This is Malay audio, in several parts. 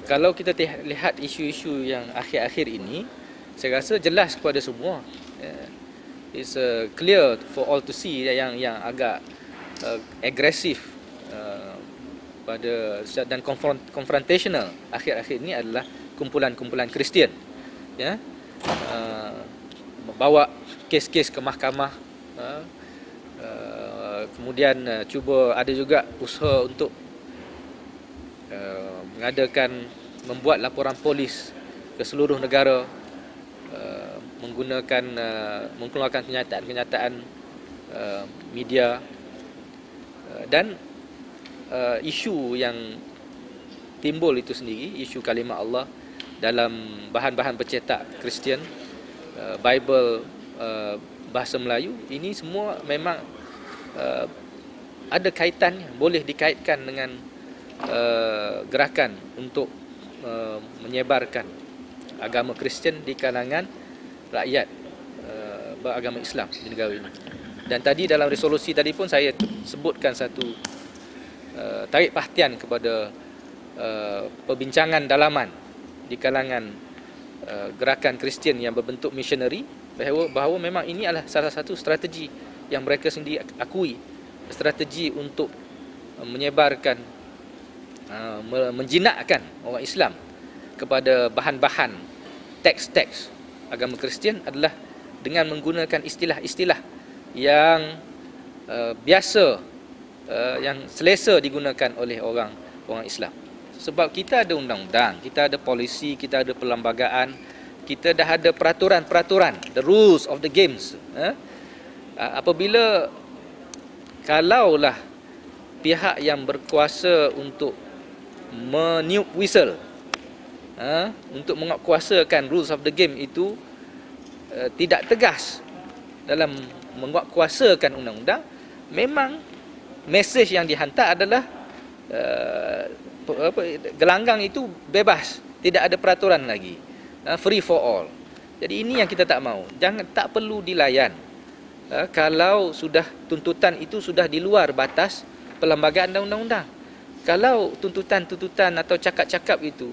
kalau kita lihat isu-isu yang akhir-akhir ini, saya rasa jelas kepada semua. It's clear for all to see yang agak agresif pada dan confrontational akhir-akhir ini adalah kumpulan-kumpulan Kristian, ya, membawa kes-kes ke mahkamah, kemudian cuba ada juga usaha untuk membuat laporan polis ke seluruh negara, mengeluarkan kenyataan-kenyataan media, dan isu yang timbul itu sendiri, isu kalimah Allah dalam bahan-bahan bercetak Kristian, Bible bahasa Melayu, ini semua memang ada kaitannya, boleh dikaitkan dengan gerakan untuk menyebarkan agama Kristian di kalangan rakyat beragama Islam di negara ini. Dan tadi dalam resolusi tadi pun saya sebutkan satu tarik perhatian kepada perbincangan dalaman di kalangan gerakan Kristian yang berbentuk missionary, bahawa memang ini adalah salah satu strategi yang mereka sendiri akui, strategi untuk menyebarkan, menjinakkan orang Islam kepada bahan-bahan teks-teks agama Kristian adalah dengan menggunakan istilah-istilah yang biasa, yang selesa digunakan oleh orang Islam. Sebab kita ada undang-undang, kita ada polisi, kita ada perlembagaan, kita dah ada peraturan-peraturan, the rules of the games. Apabila kalaulah pihak yang berkuasa untuk meniup whistle, untuk menguatkuasakan rules of the game itu tidak tegas dalam menguatkuasakan undang-undang, memang mesej yang dihantar adalah gelanggang itu bebas, tidak ada peraturan lagi, free for all. Jadi ini yang kita tak mahu. Tak perlu dilayan kalau sudah tuntutan itu sudah di luar batas perlembagaan dan undang-undang. Kalau tuntutan-tuntutan atau cakap-cakap itu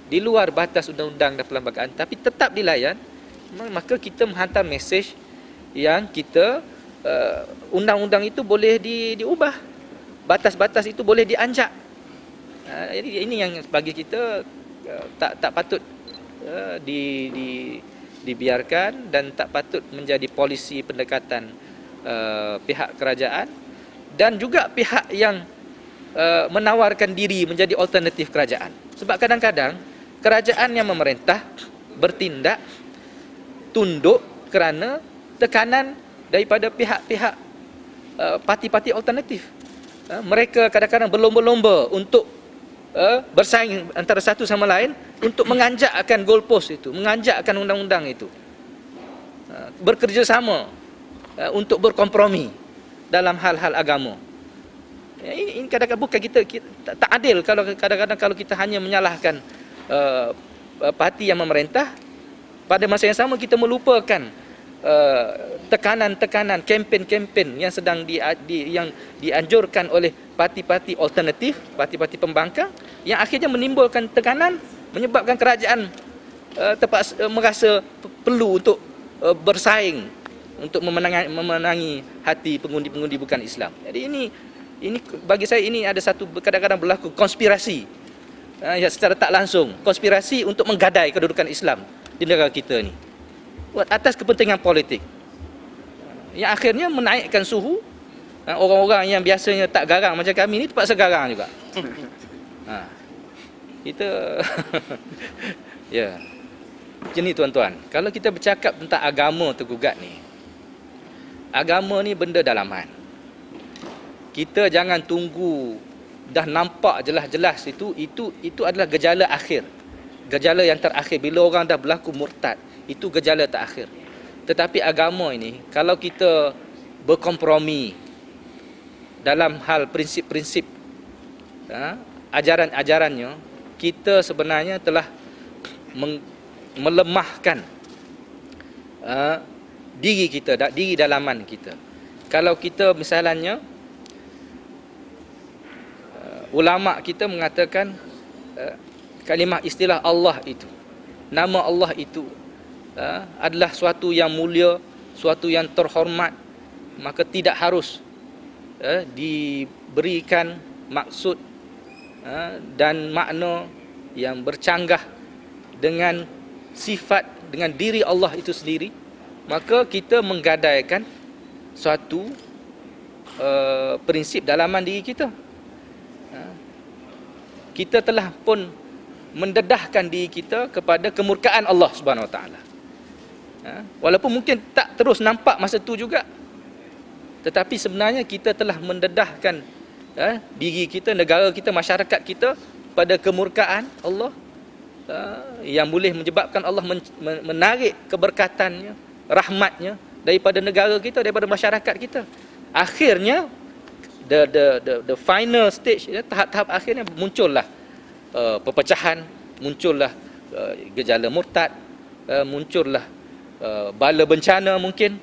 di luar batas undang-undang dan perlembagaan tapi tetap dilayan, maka kita menghantar mesej yang kita undang-undang itu boleh diubah, batas-batas itu boleh dianjak. Jadi ini yang bagi kita tak patut dibiarkan dan tak patut menjadi polisi pendekatan pihak kerajaan dan juga pihak yang menawarkan diri menjadi alternatif kerajaan. Sebab kadang-kadang kerajaan yang memerintah bertindak tunduk kerana tekanan daripada pihak-pihak parti-parti alternatif. Mereka kadang-kadang berlomba-lomba untuk bersaing antara satu sama lain untuk menganjakkan goalpost itu, menganjakkan undang-undang itu, bekerjasama untuk berkompromi dalam hal-hal agama. Ini kadang-kadang bukan kita tak adil kalau kadang-kadang kalau kita hanya menyalahkan parti yang memerintah, pada masa yang sama kita melupakan tekanan-tekanan, kempen-kempen yang sedang yang dianjurkan oleh parti-parti alternatif, parti-parti pembangkang, yang akhirnya menimbulkan tekanan, menyebabkan kerajaan merasa perlu untuk bersaing untuk memenangi hati pengundi-pengundi bukan Islam. Jadi ini bagi saya ini ada satu kadang-kadang berlaku konspirasi secara tak langsung, konspirasi untuk menggadai kedudukan Islam di negara kita ni atas kepentingan politik, yang akhirnya menaikkan suhu. Orang-orang yang biasanya tak garang macam kami ni terpaksa garang juga. Kita ya. Macam ni tuan-tuan. Kalau kita bercakap tentang agama tergugat ni, agama ni benda dalaman. Kita jangan tunggu dah nampak jelas-jelas itu adalah gejala akhir. Gejala yang terakhir bila orang dah berlaku murtad, itu gejala terakhir. Tetapi agama ini kalau kita berkompromi dalam hal prinsip-prinsip ajaran-ajarannya, kita sebenarnya telah melemahkan diri kita, diri dalaman kita. Kalau kita misalnya ulama kita mengatakan kalimah istilah Allah itu, nama Allah itu adalah suatu yang mulia, suatu yang terhormat, maka tidak harus diberikan maksud dan makna yang bercanggah dengan sifat, dengan diri Allah itu sendiri. Maka kita menggadaikan suatu prinsip dalaman diri kita. Kita telah pun mendedahkan diri kita kepada kemurkaan Allah Subhanahu Wa Taala. Walaupun mungkin tak terus nampak masa tu juga, tetapi sebenarnya kita telah mendedahkan diri kita, negara kita, masyarakat kita pada kemurkaan Allah, yang boleh menyebabkan Allah menarik keberkatannya, rahmatnya daripada negara kita, daripada masyarakat kita. Akhirnya the final stage, tahap-tahap akhirnya muncullah perpecahan, muncullah gejala murtad, muncullah bala bencana, mungkin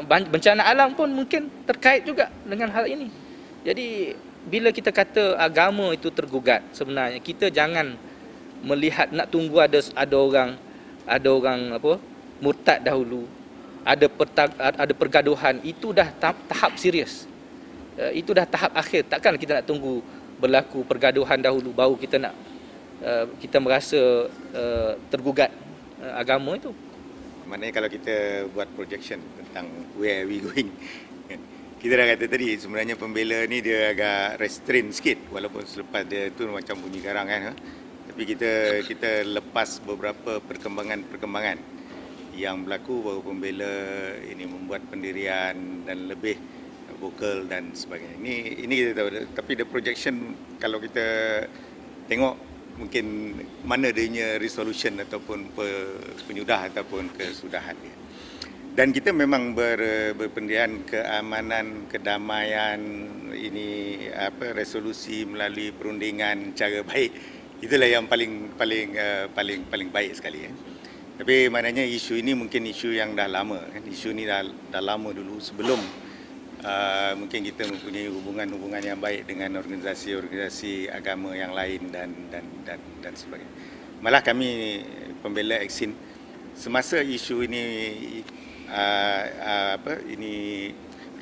bencana alam pun mungkin terkait juga dengan hal ini. Jadi bila kita kata agama itu tergugat, sebenarnya kita jangan melihat nak tunggu ada orang apa murtad dahulu, ada pergaduhan. Itu dah tahap serius. Itu dah tahap akhir. Takkan kita nak tunggu berlaku pergaduhan dahulu baru kita nak kita merasa tergugat agama itu. Maknanya kalau kita buat projection tentang where we going, kita dah kata tadi sebenarnya pembela ni dia agak restrain sikit, walaupun selepas dia tu macam bunyi garang kan. Tapi kita lepas beberapa perkembangan yang berlaku baru pembela ini membuat pendirian dan lebih vokal dan sebagainya. Ini kita tahu. Tapi the projection kalau kita tengok mungkin mana adanya resolution ataupun penyudah ataupun kesudahan dia. Dan kita memang berpendirian keamanan, kedamaian, ini resolusi melalui perundingan cara baik. Itulah yang paling baik sekali. Tapi maknanya isu ini mungkin isu yang dah lama. Isu ini dah lama dulu sebelum mungkin kita mempunyai hubungan yang baik dengan organisasi agama yang lain dan sebagainya. Malah kami pembela Eksin semasa isu ini ini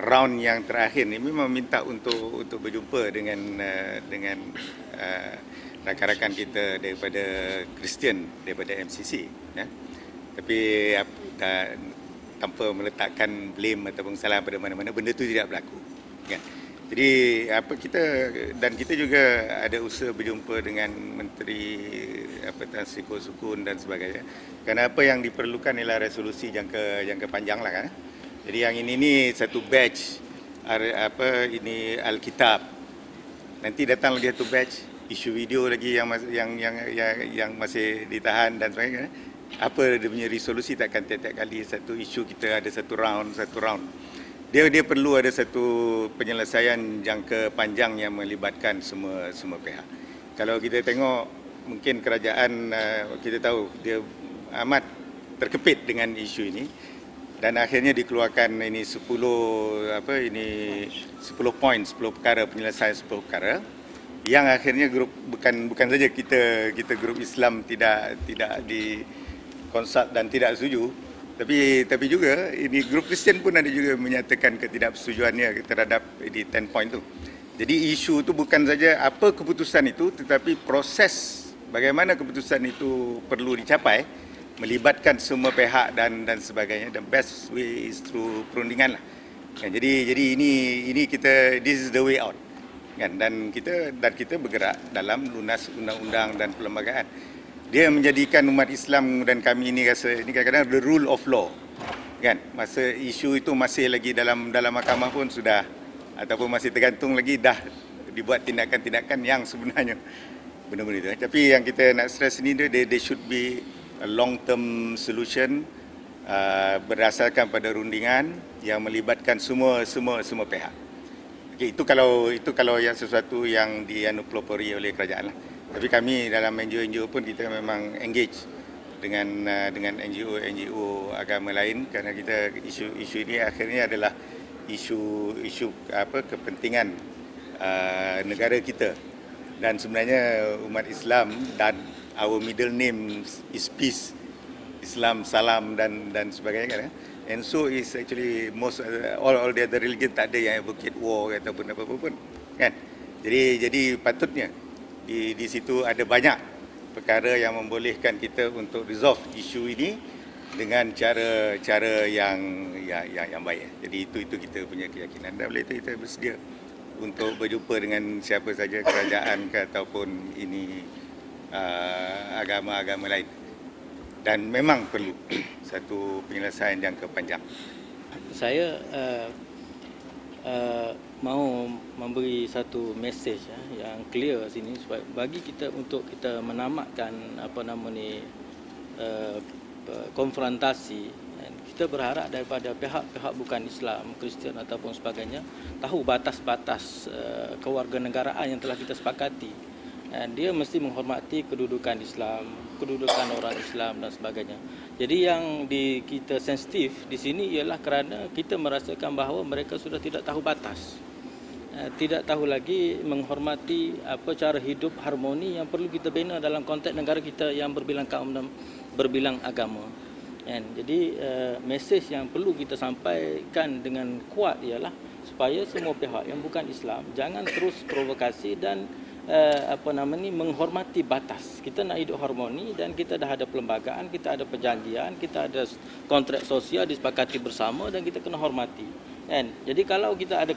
round yang terakhir ni memang minta untuk berjumpa dengan rakan-rakan kita daripada Kristian, daripada MCC, ya. Tapi tanpa meletakkan blame ataupun salah pada mana-mana, benda itu tidak berlaku, kan. Jadi kita juga ada usaha berjumpa dengan Menteri Tan Sri Sukun dan sebagainya. Kerana apa yang diperlukan ialah resolusi jangka panjang lah, kan. Jadi yang ini satu batch ini Alkitab. Nanti datang lagi satu batch isu video lagi yang masih ditahan dan sebagainya. Apa dia punya resolusi, takkan tiap-tiap kali satu isu kita ada satu round. Dia perlu ada satu penyelesaian jangka panjang yang melibatkan semua pihak. Kalau kita tengok mungkin kerajaan, kita tahu dia amat terkepit dengan isu ini dan akhirnya dikeluarkan ini 10 poin, 10 perkara, penyelesaian 10 perkara yang akhirnya bukan saja kita grup Islam tidak dikonsult dan tidak setuju, tapi juga ini grup Kristian pun ada juga menyatakan ketidaksetujuannya terhadap di 10 point tu. Jadi isu tu bukan saja apa keputusan itu, tetapi proses bagaimana keputusan itu perlu dicapai, melibatkan semua pihak dan sebagainya. The best way is through perundingan lah. Jadi ini kita, this is the way out. Kan, dan kita bergerak dalam lunas undang-undang dan perlembagaan. Dia menjadikan umat Islam dan kami ini rasa ini kadang-kadang the rule of law, kan. Masa isu itu masih lagi dalam mahkamah pun sudah, ataupun masih tergantung lagi dah dibuat tindakan-tindakan yang sebenarnya benda-benda itu. Tapi yang kita nak stress ini they should be a long term solution berdasarkan pada rundingan yang melibatkan semua pihak. Okay, itu kalau yang sesuatu yang dianupelopori oleh kerajaan lah. Tapi kami dalam NGO pun kita memang engage dengan NGO agama lain, kerana kita isu ini akhirnya adalah isu kepentingan negara kita Dan sebenarnya umat Islam dan our middle name is peace, Islam, salam dan sebagainya kan. And so is actually most all the other religion tak ada yang advocate war ataupun apa-apa pun kan. Jadi patutnya di situ ada banyak perkara yang membolehkan kita untuk resolve isu ini dengan cara yang baik. Jadi itu kita punya keyakinan, dan oleh itu kita bersedia untuk berjumpa dengan siapa saja, kerajaan ke ataupun ini agama-agama lain. Dan memang perlu satu penyelesaian jangka panjang. Saya mahu memberi satu mesej yang clear sini supaya bagi kita untuk kita menamatkan konfrontasi. Kita berharap daripada pihak-pihak bukan Islam, Kristian ataupun sebagainya tahu batas-batas kewarganegaraan yang telah kita sepakati. Dia mesti menghormati kedudukan Islam, kedudukan orang Islam dan sebagainya. Jadi yang kita sensitif di sini ialah kerana kita merasakan bahawa mereka sudah tidak tahu batas. Tidak tahu lagi menghormati cara hidup harmoni yang perlu kita bina dalam konteks negara kita yang berbilang kaum dan berbilang agama. Jadi mesej yang perlu kita sampaikan dengan kuat ialah supaya semua pihak yang bukan Islam jangan terus provokasi dan menghormati batas. Kita nak hidup harmoni dan kita dah ada perlembagaan, kita ada perjanjian, kita ada kontrak sosial disepakati bersama dan kita kena hormati. Jadi kalau kita ada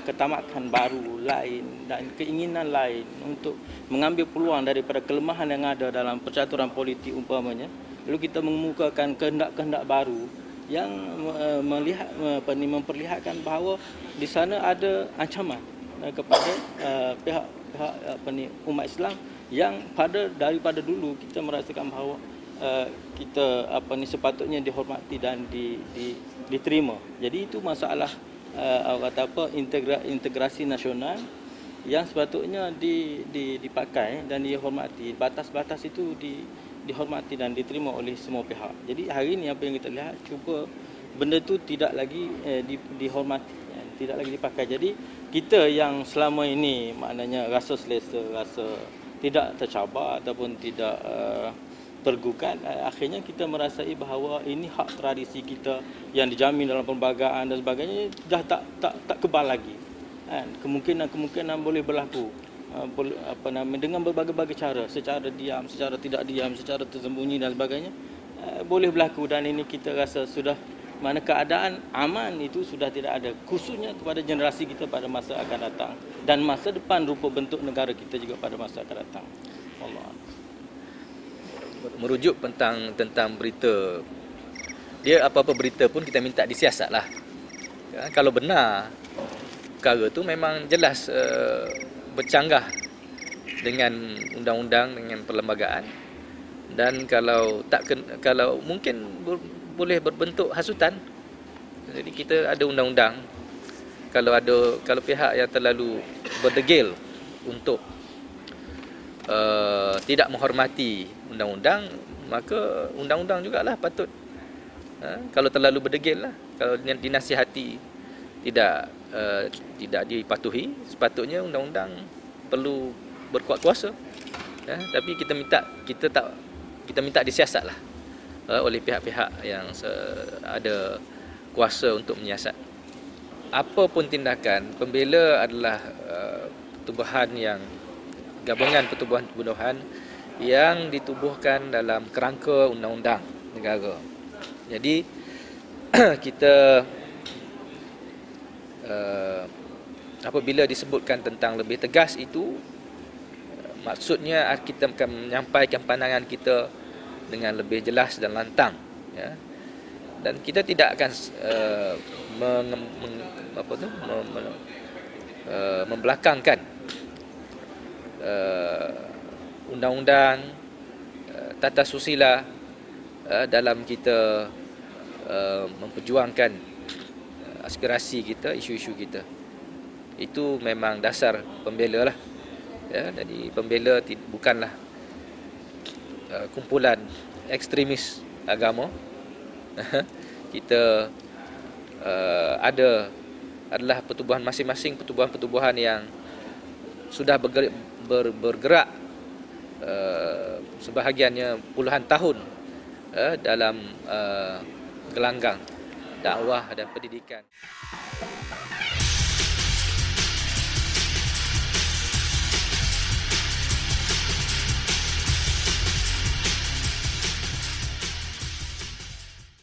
ketamakan baru lain dan keinginan lain untuk mengambil peluang daripada kelemahan yang ada dalam percaturan politik umpamanya, lalu kita mengemukakan kehendak-kehendak baru yang memperlihatkan bahawa di sana ada ancaman kepada pihak umat Islam yang daripada dulu kita merasakan bahawa kita sepatutnya dihormati dan diterima. Jadi itu masalah integrasi nasional yang sepatutnya dipakai dan dihormati. Batas-batas itu dihormati dan diterima oleh semua pihak. Jadi hari ini apa yang kita lihat, cuba benda itu tidak lagi dihormati, tidak lagi dipakai. Jadi kita yang selama ini maknanya rasa selesa, rasa tidak tercabar ataupun tidak tergugat, akhirnya kita merasai bahawa ini hak tradisi kita yang dijamin dalam perlembagaan dan sebagainya dah tak kebal lagi. Kemungkinan boleh berlaku dengan berbagai-bagai cara, secara diam, secara tidak diam, secara tersembunyi dan sebagainya boleh berlaku, dan ini kita rasa sudah mana keadaan aman itu sudah tidak ada, khususnya kepada generasi kita pada masa akan datang dan masa depan rupa bentuk negara kita juga pada masa akan datang. Allah. Merujuk tentang berita, dia apa-apa berita pun kita minta disiasatlah. Kalau benar perkara tu memang jelas bercanggah dengan undang-undang, dengan perlembagaan, dan kalau mungkin boleh berbentuk hasutan. Jadi kita ada undang-undang, kalau pihak yang terlalu berdegil untuk tidak menghormati undang-undang, maka undang-undang jugalah patut kalau terlalu berdegil lah, kalau dinasihati tidak dipatuhi, sepatutnya undang-undang perlu berkuat kuasa. Tapi kita minta disiasatlah oleh pihak-pihak yang ada kuasa untuk menyiasat. Apa pun tindakan, pembela adalah pertubuhan yang gabungan pertubuhan-pertubuhan yang ditubuhkan dalam kerangka undang-undang negara. Jadi kita apabila disebutkan tentang lebih tegas itu, maksudnya kita akan menyampaikan pandangan kita dengan lebih jelas dan lantang, ya. Dan kita tidak akan membelakangkan undang-undang, tata susila dalam kita memperjuangkan aspirasi kita, isu-isu kita. Itu memang dasar pembela lah. Ya, jadi pembela bukanlah kumpulan ekstremis agama. Kita adalah pertubuhan masing-masing, pertubuhan-pertubuhan yang sudah bergerak sebahagiannya puluhan tahun dalam gelanggang dakwah dan pendidikan.